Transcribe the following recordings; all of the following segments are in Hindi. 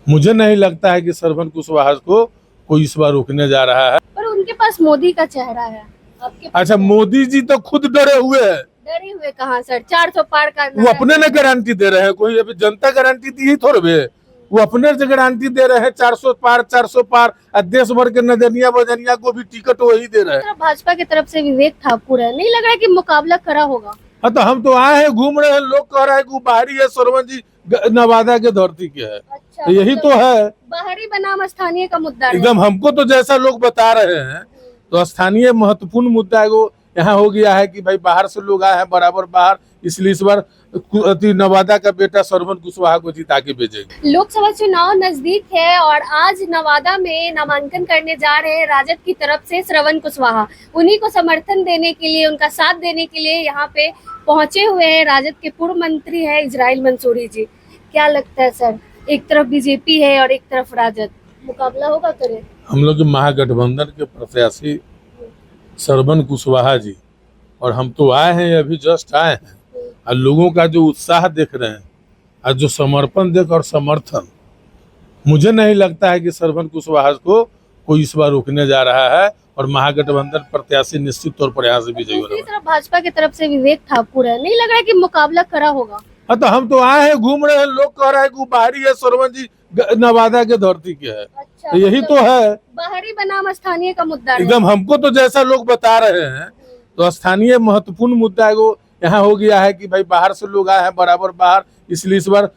मुझे नहीं लगता है कि श्रवण कुशवाहा को कोई इस बार रोकने जा रहा है। पर उनके पास मोदी का चेहरा है, आपके पास अच्छा, है? मोदी जी तो खुद डरे हुए हैं। डरे हुए कहाँ सर, 400 पार का वो अपने ने गारंटी दे रहे हैं, कोई अभी जनता गारंटी दी ही थोड़े बे। वो अपने से गारंटी दे रहे हैं 400 पार 400 पार, और देश भर के नजरिया बजनिया को भी टिकट वही दे रहे हैं। भाजपा की तरफ से विवेक ठाकुर है, नहीं लग रहा है कि मुकाबला कड़ा होगा? हाँ, तो हम तो आए हैं, घूम रहे हैं, लोग कह रहे हैं कि वो बाहरी है, श्रवण जी नवादा के धरती के है। अच्छा, तो यही तो है, बाहरी बनाम स्थानीय का मुद्दा है। एकदम हमको तो जैसा लोग बता रहे हैं, तो स्थानीय महत्वपूर्ण मुद्दा है वो यहाँ हो गया है कि भाई बाहर से लोग आए हैं बराबर बाहर, इसलिए इस बार नवादा का बेटा श्रवण कुशवाहा को जिता के भेजेंगे। लोकसभा चुनाव नजदीक है और आज नवादा में नामांकन करने जा रहे हैं राजद की तरफ से श्रवण कुशवाहा। उन्हीं को समर्थन देने के लिए, उनका साथ देने के लिए यहाँ पे पहुंचे हुए हैं राजद के पूर्व मंत्री है इजराइल मंसूरी जी। क्या लगता है सर, एक तरफ बीजेपी है और एक तरफ राजद, मुकाबला होगा करे? हम लोग महागठबंधन के प्रत्याशी श्रवण कुशवाहा जी, और हम तो आए हैं, अभी जस्ट आए हैं, और लोगों का जो उत्साह देख रहे हैं और जो समर्पण देख और समर्थन, मुझे नहीं लगता है कि श्रवण कुशवाहा को कोई इस बार रोकने जा रहा है, और महागठबंधन प्रत्याशी निश्चित तौर पर यहाँ से विजयी होगा। दूसरी तरफ भाजपा की तरफ से विवेक ठाकुर है, नहीं लग रहा है कि मुकाबला कड़ा होगा? हाँ, तो हम तो आए हैं, घूम रहे हैं, लोग कह रहे हैं कि वो बाहरी है, श्रवण जी नवादा के धरती के है। अच्छा, तो यही तो है, बाहरी बनाम स्थानीय का मुद्दा है। एकदम हमको तो जैसा लोग बता रहे हैं, तो स्थानीय महत्वपूर्ण मुद्दा है वो यहाँ हो गया है कि भाई बाहर से लोग आए हैं बराबर बाहर, इसलिए इस बार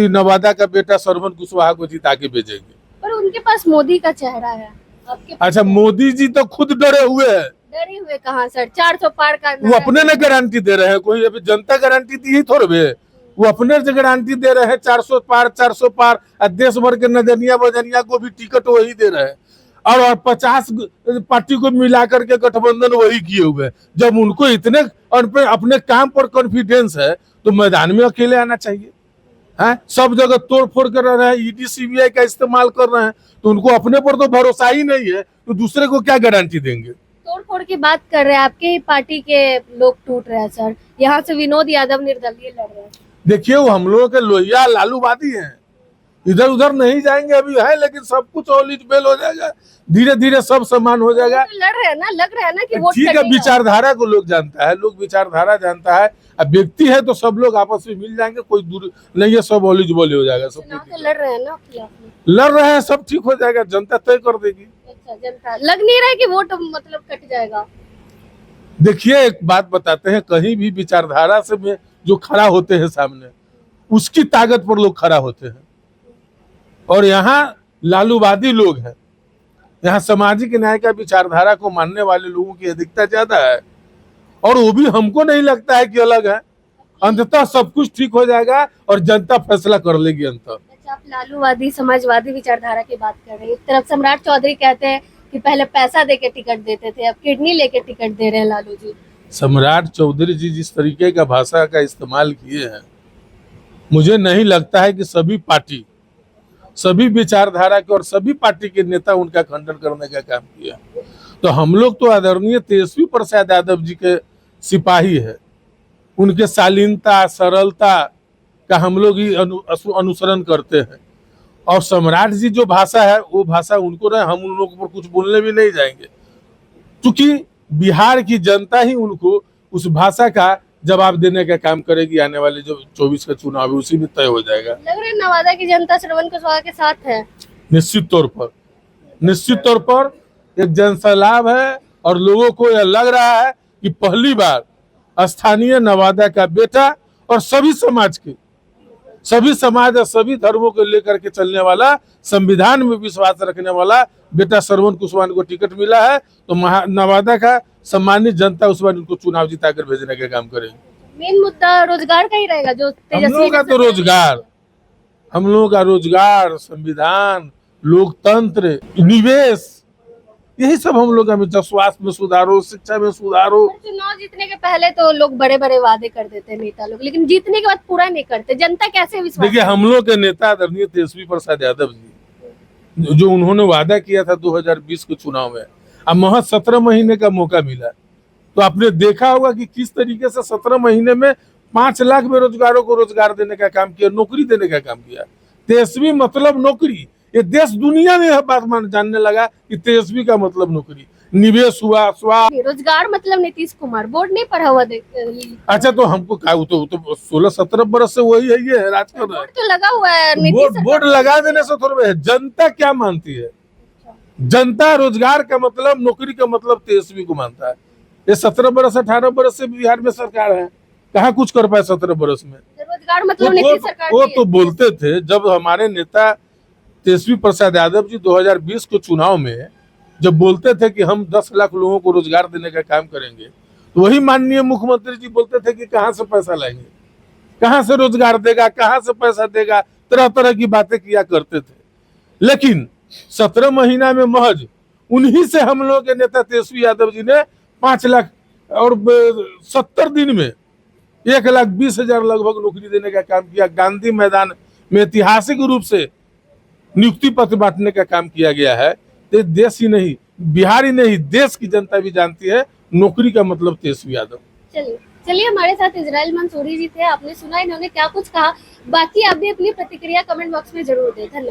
नवादा का बेटा श्रवण कुशवाहा को जिता के भेजेंगे। पर उनके पास मोदी का चेहरा है, आपके पास अच्छा, मोदी जी तो खुद डरे हुए हैं। डरे हुए कहाँ सर, 400 पार का वो अपने ने गारंटी दे रहे हैं, कोई अभी जनता गारंटी दी ही थोड़े बे। वो अपने से गारंटी दे रहे हैं 400 पार 400 पार, और देश भर के नजरिया बजनिया को भी टिकट वही दे रहे हैं, और 50 पार्टी को मिला करके गठबंधन वही किए हुए हैं। जब उनको इतने अपने काम पर कॉन्फिडेंस है, तो मैदान में अकेले आना चाहिए। है, सब जगह तोड़ फोड़ कर रहे हैं, ईडी सीबीआई का इस्तेमाल कर रहे हैं, तो उनको अपने पर तो भरोसा ही नहीं है, तो दूसरे को क्या गारंटी देंगे? तोड़ फोड़ की बात कर रहे हैं, आपके ही पार्टी के लोग टूट रहे हैं सर। यहाँ से विनोद यादव निर्दलीय लड़ रहे हैं। देखिए, वो हम लोगों के लोहिया लालूवादी हैं, इधर उधर नहीं जाएंगे, अभी है, लेकिन सब कुछ ऑल इज वेल हो जाएगा, धीरे धीरे सब समान हो जाएगा। तो लड़ रहे हैं ना, लग रहा है ना कि वोट ठीक है, कटेगा। विचारधारा को लोग जानता है, लोग विचारधारा जानता है, अब व्यक्ति है तो सब लोग आपस में मिल जाएंगे, कोई दूर नहीं है, सब ऑल इज वेल हो जाएगा। सब चुनाव तो लड़ रहे हैं ना अपने आप में। लड़ रहे हैं, सब ठीक हो जाएगा, जनता तय कर देगी। अच्छा, जनता लग नहीं रहा है कि वोट मतलब कट जाएगा। देखिए, एक बात बताते हैं, कहीं भी विचारधारा से में जो खड़ा होते हैं सामने, उसकी ताकत पर लोग खड़ा होते हैं, और यहाँ लालूवादी लोग हैं, यहाँ सामाजिक न्याय का विचारधारा को मानने वाले लोगों की अधिकता ज्यादा है, और वो भी हमको नहीं लगता है कि अलग है। अंततः सब कुछ ठीक हो जाएगा और जनता फैसला कर लेगी अंततः। अच्छा, आप लालूवादी समाजवादी विचारधारा की बात कर रहे हैं। एक तरफ सम्राट चौधरी कहते हैं कि पहले पैसा देके टिकट देते थे, अब किडनी लेके टिकट दे रहे हैं लालू जी। सम्राट चौधरी जी जिस तरीके का भाषा का इस्तेमाल किए हैं, मुझे नहीं लगता है कि सभी पार्टी, सभी विचारधारा के और सभी पार्टी के नेता उनका खंडन करने का काम किया। तो हम लोग तो आदरणीय तेजस्वी प्रसाद यादव जी के सिपाही है, उनके शालीनता सरलता का हम लोग ही अनुसरण करते हैं, और सम्राट जी जो भाषा है वो भाषा उनको रहे, हम उन लोगों पर कुछ बोलने भी नहीं जाएंगे, क्योंकि बिहार की जनता ही उनको उस भाषा का जवाब देने का काम करेगी। आने वाले जो 24 का चुनाव है उसी में तय हो जाएगा। लग रहा है नवादा की जनता श्रवण कुशवाहा के साथ है। निश्चित तौर पर, निश्चित तौर पर एक जनसैलाब है, और लोगों को यह लग रहा है कि पहली बार स्थानीय नवादा का बेटा और सभी समाज के, सभी समाज और सभी धर्मों को लेकर के चलने वाला, संविधान में विश्वास रखने वाला बेटा श्रवण कुशवाहा को टिकट मिला है, तो नवादा का सम्मानित जनता उस बार उनको चुनाव जिता कर भेजने का काम करेगी। मेन मुद्दा रोजगार का ही रहेगा, जो हम लोगों का तो रोजगार, हम लोगों का रोजगार, संविधान, लोकतंत्र, निवेश, यही सब हम लोग का। स्वास्थ्य में सुधारो, शिक्षा में सुधारो। चुनाव जीतने के पहले तो लोग बड़े बड़े वादे कर देते हैं नेता लोग, लेकिन जीतने के बाद पूरा नहीं करते। जनता कैसे विश्वास? देखिए, हम लोग के नेता आदरणीय तेजस्वी प्रसाद यादव जी, जो उन्होंने वादा किया था 2020 के चुनाव में, अब महज 17 महीने का मौका मिला, तो आपने देखा होगा कि किस तरीके से 17 महीने में 5 लाख बेरोजगारों को रोजगार देने का काम किया, नौकरी देने का काम किया। तेजस्वी मतलब नौकरी। ये देश दुनिया में यह बात जानने लगा कि तेजस्वी का मतलब नौकरी, निवेश हुआ, स्वास्थ्य। रोजगार मतलब नीतीश कुमार, बोर्ड नहीं पढ़ा हुआ अच्छा, तो हमको क्या, वो तो 16-17 बरस से वही है, ये है राज कर रहा बोर्ड तो लगा हुआ है है। नीतीश बोर्ड लगा देने से थोड़ा है, जनता क्या मानती है? जनता रोजगार का मतलब, नौकरी का मतलब तेजस्वी को मानता है। ये 17 बरस 18 बरस से बिहार में सरकार है, कहाँ कुछ कर पाए 17 बरस में? रोजगार मतलब नीतीश सरकार वो तो बोलते थे जब हमारे नेता तेजस्वी प्रसाद यादव जी 2020 के चुनाव में जब बोलते थे कि हम 10 लाख लोगों को रोजगार देने का काम करेंगे, तो वही माननीय मुख्यमंत्री जी बोलते थे कि कहाँ से पैसा लाएंगे, कहाँ से रोजगार देगा, कहाँ से पैसा देगा, तरह तरह की बातें किया करते थे। लेकिन 17 महीना में महज उन्हीं से हम लोग के नेता तेजस्वी यादव जी ने 5 लाख और 70 दिन में 1,20,000 लगभग नौकरी देने का काम किया। गांधी मैदान में ऐतिहासिक रूप से नियुक्ति पत्र बांटने का काम किया गया है। तो देश ही नहीं, बिहार ही नहीं, देश की जनता भी जानती है नौकरी का मतलब तेजस्वी यादव। चलिए हमारे साथ इजराइल मंसूरी जी थे, आपने सुना इन्होंने क्या कुछ कहा। बाकी आप भी अपनी प्रतिक्रिया कमेंट बॉक्स में जरूर दें। धन्यवाद।